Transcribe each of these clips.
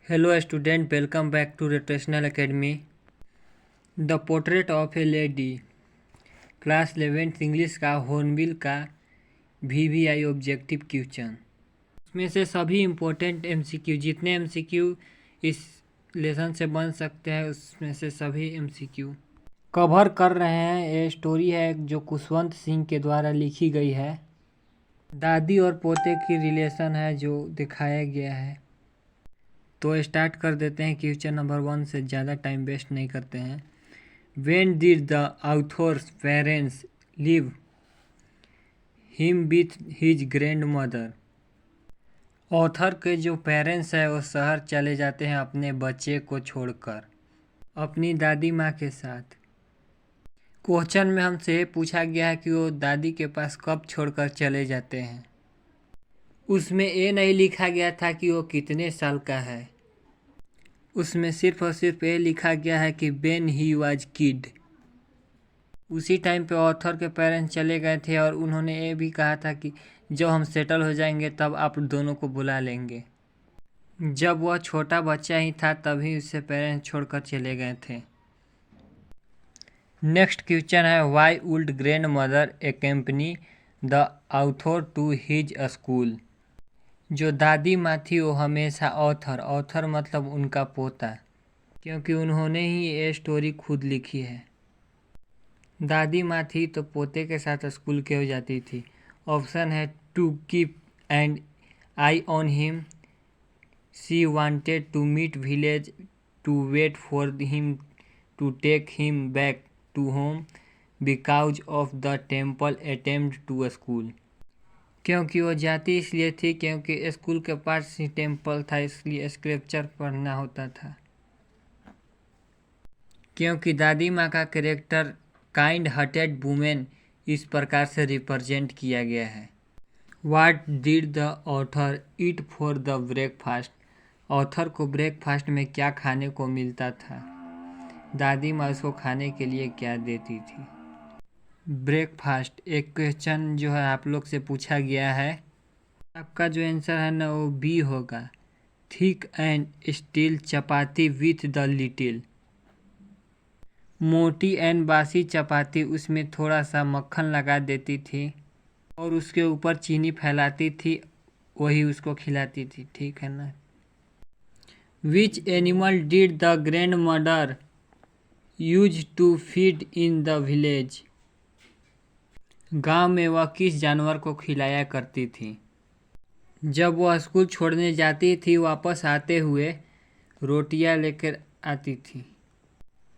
Hello student, welcome back to Rotational Academy. The Portrait of a Lady, class 11th English का hornbill का VVI objective question. इसमें से सभी important MCQ जितने MCQ इस lesson से बन सकते हैं उसमें से सभी MCQ कवर कर रहे हैं। ये स्टोरी है जो खुशवंत सिंह के द्वारा लिखी गई है। दादी और पोते की रिलेशन है जो दिखाया गया है। तो स्टार्ट कर देते हैं क्वेश्चन नंबर 1 से, ज़्यादा टाइम वेस्ट नहीं करते हैं। When did the author's parents leave him with his grandmother? Author के जो पेरेंट्स हैं वो शहर चले जाते हैं अपने बच्चे को छोड़कर अपनी दादी माँ के साथ। क्वेश्चन में हमसे ये पूछा गया है कि वो दादी के पास कब छोड़कर चले जाते हैं। उसमें ये नहीं लिखा गया था कि वो कितने साल का है, उसमें सिर्फ और सिर्फ ये लिखा गया है कि when he was kid। उसी टाइम पे ऑथर के पेरेंट्स चले गए थे और उन्होंने ये भी कहा था कि जब हम सेटल हो जाएंगे तब आप दोनों को बुला लेंगे। जब वह छोटा बच्चा ही था तभी उससे पेरेंट्स छोड़कर चले गए थे। नेक्स्ट क्वेश्चन है why would grandmother accompany the author to his school. जो दादी माँ थी वो हमेशा ऑथर मतलब उनका पोता, क्योंकि उन्होंने ही ये स्टोरी खुद लिखी है। दादी माँ थी तो पोते के साथ स्कूल क्यों जाती थी। ऑप्शन है to keep and eye on him, she wanted to meet village, to wait for him to take him back to home, because of the temple attempt to school. क्योंकि वो जाती इसलिए थी क्योंकि स्कूल के पास ही टेम्पल था, इसलिए स्क्रिप्चर पढ़ना होता था। क्योंकि दादी माँ का कैरेक्टर काइंड हार्टेड वुमेन इस प्रकार से रिप्रेजेंट किया गया है। What did the author eat for the breakfast. Author को ब्रेकफास्ट में क्या खाने को मिलता था, दादी माँ उसको खाने के लिए क्या देती थी। ब्रेकफास्ट एक क्वेश्चन जो है आप लोग से पूछा गया है, आपका जो आंसर है ना वो बी होगा, thick and steel chapati with the little. मोटी एंड बासी चपाती, उसमें थोड़ा सा मक्खन लगा देती थी और उसके ऊपर चीनी फैलाती थी, वही उसको खिलाती थी, ठीक है ना। Which animal did the grandmother use to feed in the village. गांव में वह किस जानवर को खिलाया करती थी। जब वह स्कूल छोड़ने जाती थी वापस आते हुए रोटियां लेकर आती थी।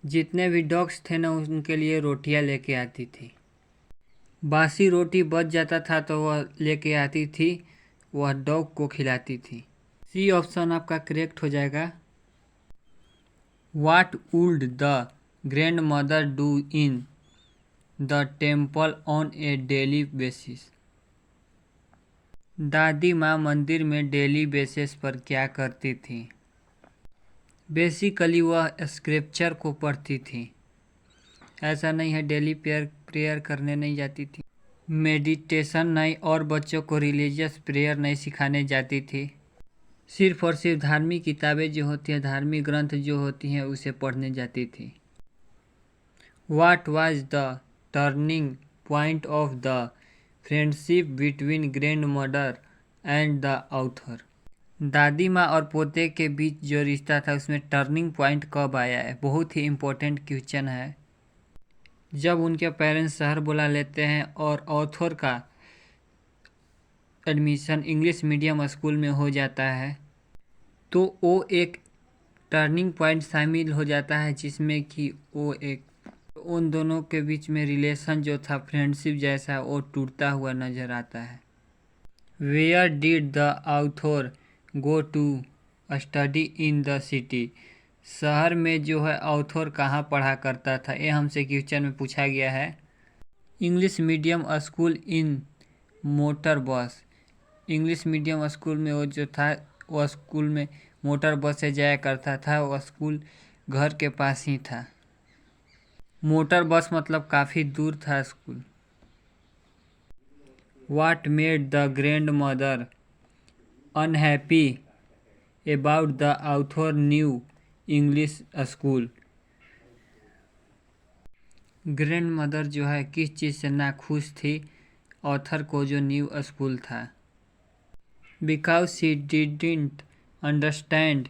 जितने भी डॉग्स थे ना उनके लिए रोटियां लेके आती थी। बासी रोटी बच जाता था तो वह लेके आती थी, वह डॉग को खिलाती थी। सी ऑप्शन आपका करेक्ट हो जाएगा। What would the grand mother do in the temple on A daily basis. दादी माँ मंदिर में डेली बेसिस पर क्या करती थी। बेसिकली वह स्क्रिप्चर को पढ़ती थी, ऐसा नहीं है डेली प्रेयर करने नहीं जाती थी, मेडिटेशन नहीं और बच्चों को रिलीजियस प्रेयर नहीं सिखाने जाती थी। सिर्फ और सिर्फ धार्मिक किताबें जो होती हैं, धार्मिक ग्रंथ जो होती हैं उसे पढ़ने जाती थी। What was the turning point of the friendship between grand mother and the author. दादी माँ और पोते के बीच जो रिश्ता था उसमें टर्निंग पॉइंट कब आया है, बहुत ही इम्पोर्टेंट क्वेश्चन है। जब उनके पेरेंट्स शहर बुला लेते हैं और ऑथर का एडमिशन इंग्लिश मीडियम स्कूल में हो जाता है तो वो एक टर्निंग पॉइंट शामिल हो जाता है जिसमें कि वो एक उन दोनों के बीच में रिलेशन जो था फ्रेंडशिप जैसा वो टूटता हुआ नजर आता है। Where did the author go to study in the city. शहर में जो है ऑथर कहाँ पढ़ा करता था, ये हमसे क्वेश्चन में पूछा गया है। इंग्लिश मीडियम स्कूल इन मोटर बस। इंग्लिश मीडियम स्कूल में वो जो था वो स्कूल में मोटर बस से जाया करता था, वो स्कूल घर के पास ही था। मोटर बस मतलब काफ़ी दूर था school. What made the grand mother unhappy about the author new English school. Grand mother जो है किस चीज़ से नाखुश थी ऑथर को जो न्यू स्कूल था? Because she didn't understand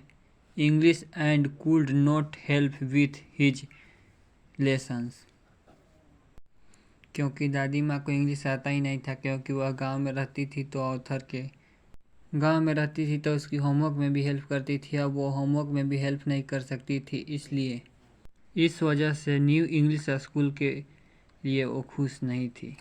English and could not help with his lessons. क्योंकि दादी माँ को इंग्लिश आता ही नहीं था, क्योंकि वह गांव में रहती थी तो ऑथर के गांव में रहती थी तो उसकी होमवर्क में भी हेल्प करती थी। अब वो होमवर्क में भी हेल्प नहीं कर सकती थी, इसलिए इस वजह से न्यू इंग्लिश स्कूल के लिए वो खुश नहीं थी।